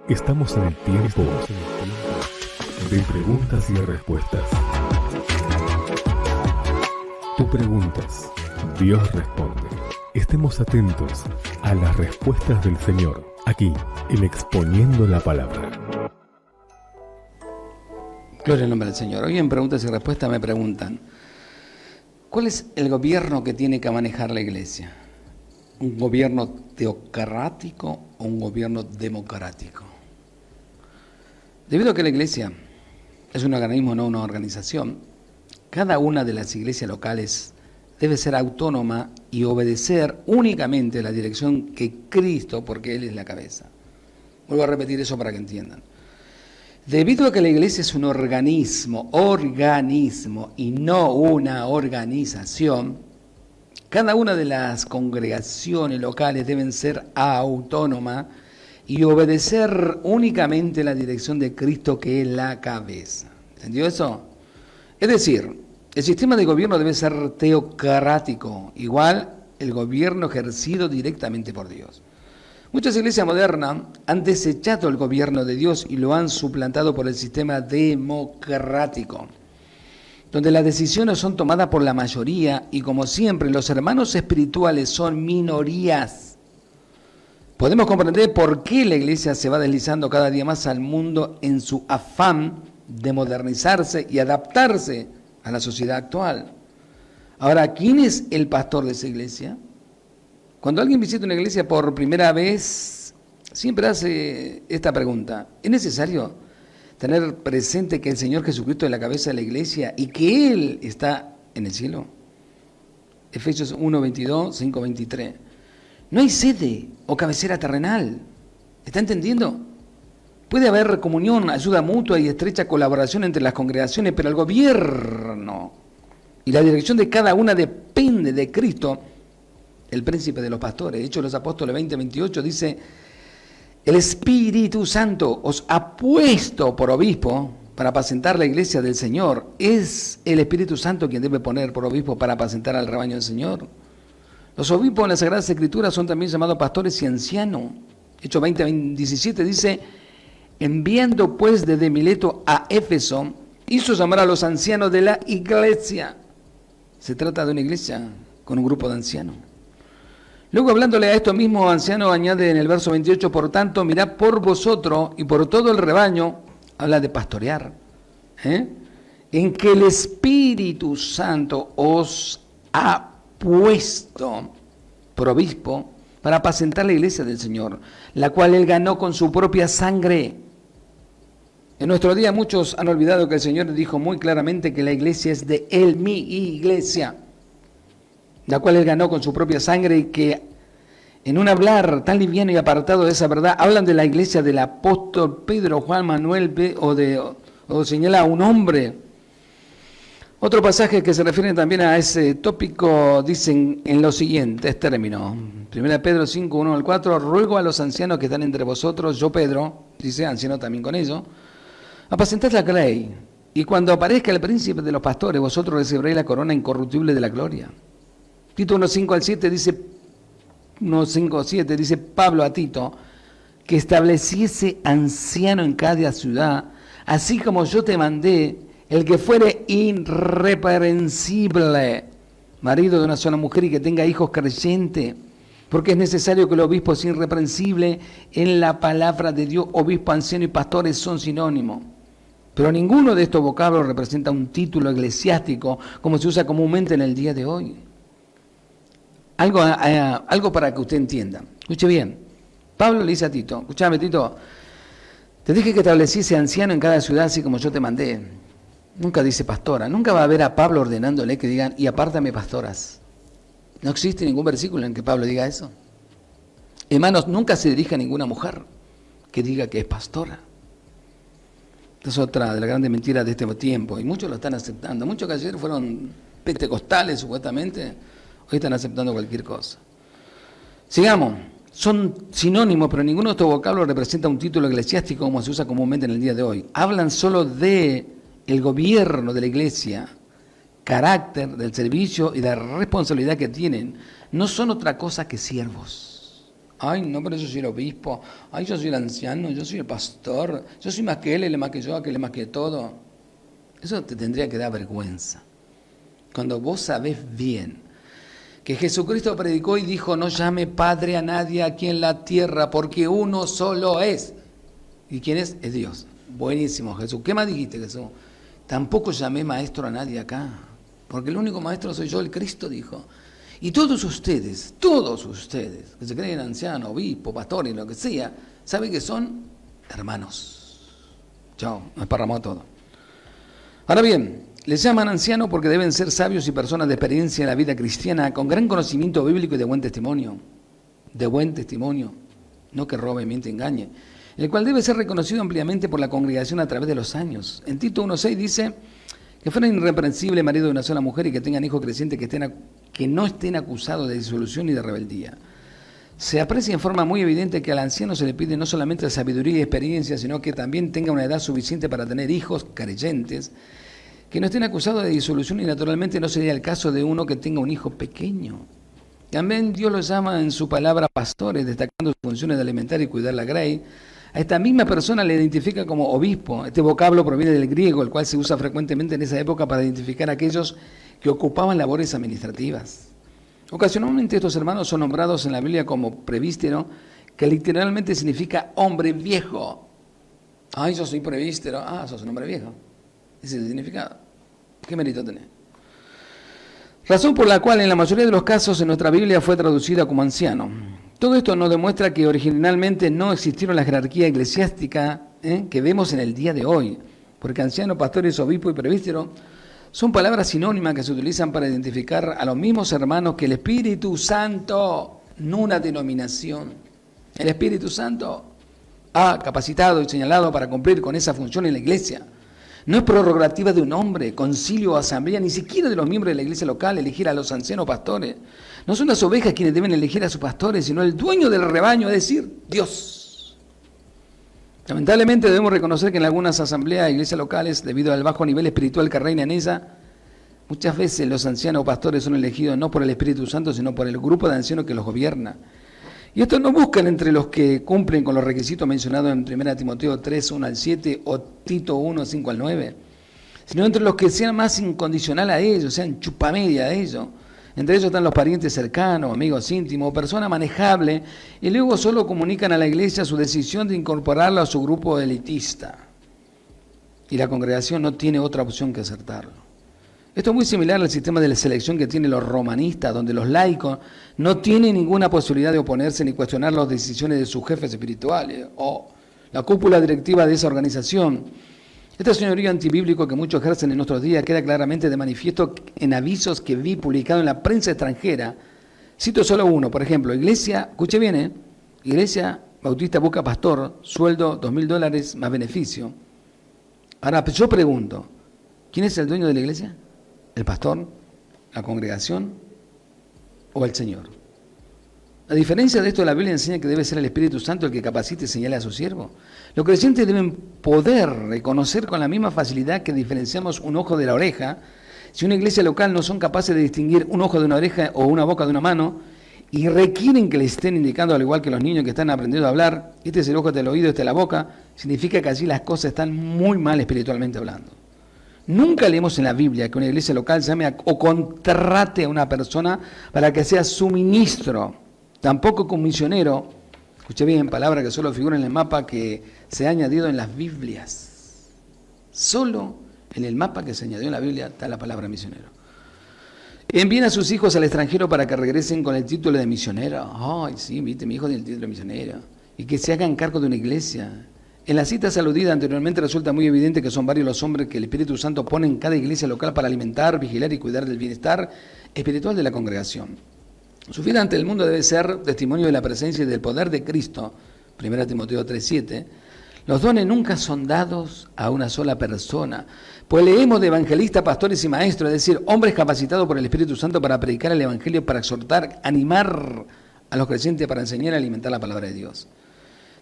Estamos en el tiempo de preguntas y respuestas. Tú preguntas, Dios responde. Estemos atentos a las respuestas del Señor, aquí, en Exponiendo la Palabra. Gloria al nombre del Señor. Hoy en Preguntas y Respuestas me preguntan, ¿cuál es el gobierno que tiene que manejar la Iglesia? ¿Un gobierno teocrático o un gobierno democrático? Debido a que la Iglesia es un organismo, no una organización, cada una de las iglesias locales debe ser autónoma y obedecer únicamente la dirección que Cristo, porque Él es la cabeza. Vuelvo a repetir eso para que entiendan. Debido a que la iglesia es un organismo y no una organización, cada una de las congregaciones locales deben ser autónomas y obedecer únicamente la dirección de Cristo, que es la cabeza. ¿Entendió eso? Es decir, el sistema de gobierno debe ser teocrático, igual el gobierno ejercido directamente por Dios. Muchas iglesias modernas han desechado el gobierno de Dios y lo han suplantado por el sistema democrático, donde las decisiones son tomadas por la mayoría y, como siempre, los hermanos espirituales son minorías. Podemos comprender por qué la iglesia se va deslizando cada día más al mundo en su afán de modernizarse y adaptarse a la sociedad actual. Ahora, ¿quién es el pastor de esa iglesia? Cuando alguien visita una iglesia por primera vez, siempre hace esta pregunta: ¿es necesario tener presente que el Señor Jesucristo es la cabeza de la iglesia y que Él está en el cielo? Efesios 1:22, 5:23. No hay sede o cabecera terrenal. ¿Está entendiendo? Puede haber comunión, ayuda mutua y estrecha colaboración entre las congregaciones, pero el gobierno y la dirección de cada una depende de Cristo, el príncipe de los pastores. Hechos de los Apóstoles 20:28 dice: el Espíritu Santo os ha puesto por obispo para apacentar la iglesia del Señor. Es el Espíritu Santo quien debe poner por obispo para apacentar al rebaño del Señor. Los obispos en las Sagradas Escrituras son también llamados pastores y ancianos. Hechos 20:17 dice: enviando pues desde Mileto a Éfeso, hizo llamar a los ancianos de la iglesia. Se trata de una iglesia con un grupo de ancianos. Luego, hablándole a estos mismos ancianos, añade en el verso 28, por tanto, mirad por vosotros y por todo el rebaño, habla de pastorear, en que el Espíritu Santo os ha puesto por obispo para apacentar la iglesia del Señor, la cual Él ganó con su propia sangre. En nuestro día muchos han olvidado que el Señor dijo muy claramente que la iglesia es de Él, mi iglesia, la cual Él ganó con su propia sangre, y que en un hablar tan liviano y apartado de esa verdad, hablan de la iglesia del apóstol Pedro, Juan, Manuel, o señala a un hombre. Otro pasaje que se refiere también a ese tópico dicen en los siguientes términos. 1 Pedro 5, 1 al 4, ruego a los ancianos que están entre vosotros, yo Pedro, dice anciano también con ellos, apacentad la grey, y cuando aparezca el príncipe de los pastores, vosotros recibiréis la corona incorruptible de la gloria. Tito 1:5 al 7 dice, 1:5-7 dice Pablo a Tito, que estableciese anciano en cada ciudad, así como yo te mandé, el que fuere irreprensible, marido de una sola mujer y que tenga hijos creyentes, porque es necesario que el obispo sea irreprensible en la palabra de Dios. Obispo, anciano y pastores son sinónimos. Pero ninguno de estos vocablos representa un título eclesiástico como se usa comúnmente en el día de hoy. Algo para que usted entienda. Escuche bien. Pablo le dice a Tito, escúchame Tito, te dije que estableciese anciano en cada ciudad así como yo te mandé. Nunca dice pastora. Nunca va a ver a Pablo ordenándole que digan, y apártame pastoras. No existe ningún versículo en que Pablo diga eso. Hermanos, nunca se dirige a ninguna mujer que diga que es pastora. Esta es otra de las grandes mentiras de este tiempo, y muchos lo están aceptando. Muchos que ayer fueron pentecostales, supuestamente, hoy están aceptando cualquier cosa. Sigamos. Son sinónimos, pero ninguno de estos vocablos representa un título eclesiástico como se usa comúnmente en el día de hoy. Hablan solo de el gobierno de la iglesia, carácter del servicio y la responsabilidad que tienen. No son otra cosa que siervos. Ay, no, pero yo soy el obispo. Ay, yo soy el anciano, yo soy el pastor. Yo soy más que él es más que yo, aquel es más que todo. Eso te tendría que dar vergüenza. Cuando vos sabés bien que Jesucristo predicó y dijo, no llame Padre a nadie aquí en la tierra, porque uno solo es. ¿Y quién es? Es Dios. Buenísimo, Jesús. ¿Qué más dijiste, Jesús? Tampoco llamé maestro a nadie acá, porque el único maestro soy yo, el Cristo, dijo. Y todos ustedes, que se creen ancianos, obispos, pastores, lo que sea, saben que son hermanos. Chao, me esparramó todo. Ahora bien, les llaman ancianos porque deben ser sabios y personas de experiencia en la vida cristiana, con gran conocimiento bíblico y de buen testimonio. De buen testimonio, no que robe, miente, engañe. El cual debe ser reconocido ampliamente por la congregación a través de los años. En Tito 1.6 dice que fueran irreprensible marido de una sola mujer y que tengan hijos crecientes que no estén acusados de disolución y de rebeldía. Se aprecia en forma muy evidente que al anciano se le pide no solamente sabiduría y experiencia, sino que también tenga una edad suficiente para tener hijos creyentes, que no estén acusados de disolución y naturalmente no sería el caso de uno que tenga un hijo pequeño. También Dios los llama en su palabra pastores, destacando sus funciones de alimentar y cuidar la grey. A esta misma persona le identifica como obispo. Este vocablo proviene del griego, el cual se usa frecuentemente en esa época para identificar a aquellos que ocupaban labores administrativas. Ocasionalmente estos hermanos son nombrados en la Biblia como prevístero, que literalmente significa hombre viejo. Ay, yo soy prevístero. Ah, sos un hombre viejo. Ese es el significado. ¿Qué mérito tenés? Razón por la cual en la mayoría de los casos en nuestra Biblia fue traducida como anciano. Todo esto nos demuestra que originalmente no existieron la jerarquía eclesiástica que vemos en el día de hoy, porque anciano, pastores, obispo y presbítero son palabras sinónimas que se utilizan para identificar a los mismos hermanos que el Espíritu Santo, no una denominación. El Espíritu Santo ha capacitado y señalado para cumplir con esa función en la iglesia. No es prerrogativa de un hombre, concilio o asamblea, ni siquiera de los miembros de la iglesia local elegir a los ancianos pastores. No son las ovejas quienes deben elegir a sus pastores, sino el dueño del rebaño, es decir, Dios. Lamentablemente debemos reconocer que en algunas asambleas e iglesias locales, debido al bajo nivel espiritual que reina en ella, muchas veces los ancianos o pastores son elegidos no por el Espíritu Santo, sino por el grupo de ancianos que los gobierna. Y estos no buscan entre los que cumplen con los requisitos mencionados en 1 Timoteo 3, 1 al 7 o Tito 1, 5 al 9, sino entre los que sean más incondicional a ellos, sean chupamedia de ellos. Entre ellos están los parientes cercanos, amigos íntimos, personas manejables, y luego solo comunican a la iglesia su decisión de incorporarlo a su grupo elitista. Y la congregación no tiene otra opción que aceptarlo. Esto es muy similar al sistema de la selección que tienen los romanistas, donde los laicos no tienen ninguna posibilidad de oponerse ni cuestionar las decisiones de sus jefes espirituales o la cúpula directiva de esa organización. Este señorío antibíblico que muchos ejercen en nuestros días queda claramente de manifiesto en avisos que vi publicados en la prensa extranjera. Cito solo uno, por ejemplo, Iglesia, escuche bien, Iglesia Bautista busca pastor, sueldo $2,000 más beneficio. Ahora, yo pregunto, ¿quién es el dueño de la iglesia? ¿El pastor? ¿La congregación? ¿O el Señor? A diferencia de esto, la Biblia enseña que debe ser el Espíritu Santo el que capacite y señale a su siervo. Los creyentes deben poder reconocer con la misma facilidad que diferenciamos un ojo de la oreja. Si una iglesia local no son capaces de distinguir un ojo de una oreja o una boca de una mano, y requieren que les estén indicando, al igual que los niños que están aprendiendo a hablar, este es el ojo, este es el oído, este es la boca, significa que allí las cosas están muy mal espiritualmente hablando. Nunca leemos en la Biblia que una iglesia local llame o contrate a una persona para que sea su ministro, tampoco como misionero. Escuche bien, palabra que solo figura en el mapa que se ha añadido en las Biblias. Solo en el mapa que se añadió en la Biblia está la palabra misionero. Envíen a sus hijos al extranjero para que regresen con el título de misionero. Ay, sí, viste, mi hijo tiene el título de misionero. Y que se hagan cargo de una iglesia. En la cita aludida anteriormente resulta muy evidente que son varios los hombres que el Espíritu Santo pone en cada iglesia local para alimentar, vigilar y cuidar del bienestar espiritual de la congregación. Su vida ante el mundo debe ser testimonio de la presencia y del poder de Cristo. 1 Timoteo 3:7. Los dones nunca son dados a una sola persona, pues leemos de evangelistas, pastores y maestros, es decir, hombres capacitados por el Espíritu Santo para predicar el Evangelio, para exhortar, animar a los creyentes, para enseñar y alimentar la palabra de Dios.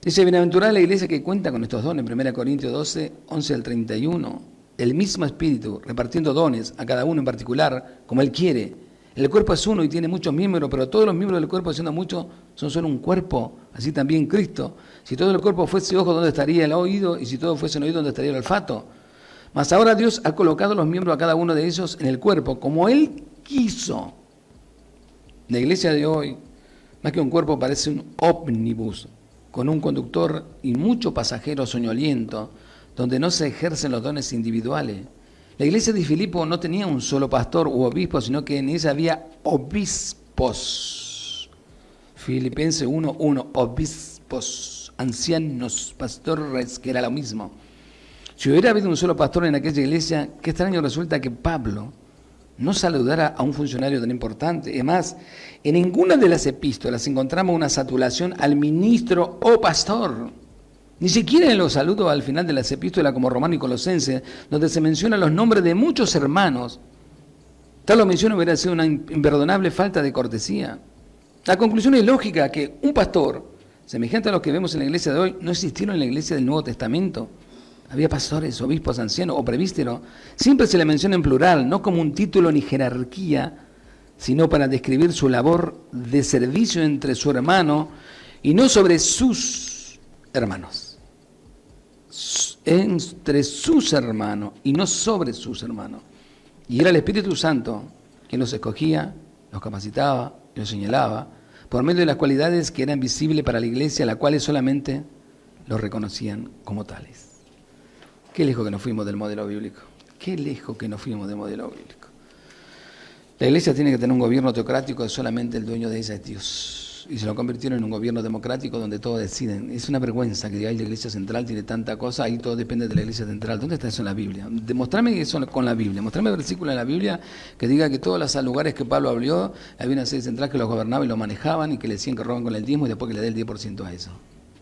Dice, bienaventurada la iglesia que cuenta con estos dones, 1 Corintios 12, 11 al 31. El mismo Espíritu, repartiendo dones a cada uno en particular, como Él quiere, El cuerpo es uno y tiene muchos miembros, pero todos los miembros del cuerpo, siendo muchos, son solo un cuerpo. Así también Cristo. Si todo el cuerpo fuese ojo, ¿dónde estaría el oído? Y si todo fuese oído, ¿dónde estaría el olfato? Mas ahora Dios ha colocado los miembros a cada uno de ellos en el cuerpo, como Él quiso. La iglesia de hoy, más que un cuerpo, parece un ómnibus, con un conductor y muchos pasajeros soñolientos, donde no se ejercen los dones individuales. La iglesia de Filipo no tenía un solo pastor u obispo, sino que en ella había obispos. Filipenses 1:1, obispos, ancianos, pastores, que era lo mismo. Si hubiera habido un solo pastor en aquella iglesia, qué extraño resulta que Pablo no saludara a un funcionario tan importante. Además, en ninguna de las epístolas encontramos una saturación al ministro o pastor. Ni siquiera en los saludos al final de las epístolas como Romano y Colosenses, donde se mencionan los nombres de muchos hermanos. Tal omisión hubiera sido una imperdonable falta de cortesía. La conclusión es lógica, que un pastor, semejante a los que vemos en la iglesia de hoy, no existieron en la iglesia del Nuevo Testamento. Había pastores, obispos, ancianos o presbíteros. Siempre se le menciona en plural, no como un título ni jerarquía, sino para describir su labor de servicio entre su hermano y no sobre sus hermanos. Entre sus hermanos y no sobre sus hermanos. Y era el Espíritu Santo quien los escogía, los capacitaba, los señalaba, por medio de las cualidades que eran visibles para la iglesia, las cuales solamente los reconocían como tales. Qué lejos que nos fuimos del modelo bíblico. Qué lejos que nos fuimos del modelo bíblico. La iglesia tiene que tener un gobierno teocrático, solamente el dueño de ella es Dios. Y se lo convirtieron en un gobierno democrático donde todos deciden. Es una vergüenza que hay la iglesia central, tiene tanta cosa, ahí todo depende de la iglesia central. ¿Dónde está eso en la Biblia? Demostrame eso con la Biblia. Mostrame versículo en la Biblia que diga que todos los lugares que Pablo habló, había una sede central que los gobernaba y los manejaban y que le decían que roban con el diezmo y después que le dé el 10% a eso.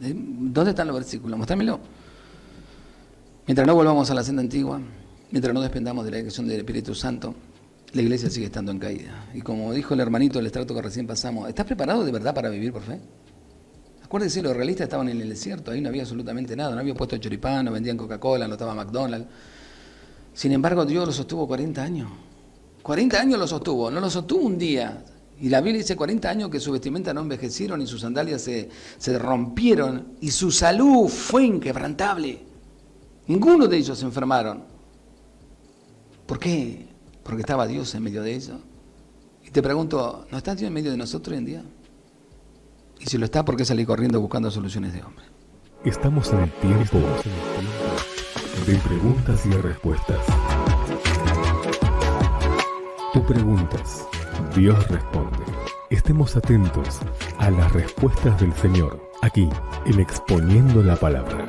¿Dónde están los versículos? Mostrámelo. Mientras no volvamos a la senda antigua, mientras no dependamos de la dirección del Espíritu Santo, la iglesia sigue estando en caída. Y como dijo el hermanito del extracto que recién pasamos, ¿estás preparado de verdad para vivir por fe? Acuérdense, los realistas estaban en el desierto, ahí no había absolutamente nada, no había puesto choripán, no vendían Coca-Cola, no estaba McDonald's. Sin embargo, Dios los sostuvo 40 años. 40 años los sostuvo, no los sostuvo un día. Y la Biblia dice 40 años que sus vestimentas no envejecieron y sus sandalias se rompieron y su salud fue inquebrantable. Ninguno de ellos se enfermaron. ¿Por qué? Porque estaba Dios en medio de ellos. Y te pregunto, ¿no está Dios en medio de nosotros hoy en día? Y si lo está, ¿por qué salir corriendo buscando soluciones de hombre? Estamos en el tiempo de preguntas y respuestas. Tú preguntas, Dios responde. Estemos atentos a las respuestas del Señor, aquí en Exponiendo la Palabra.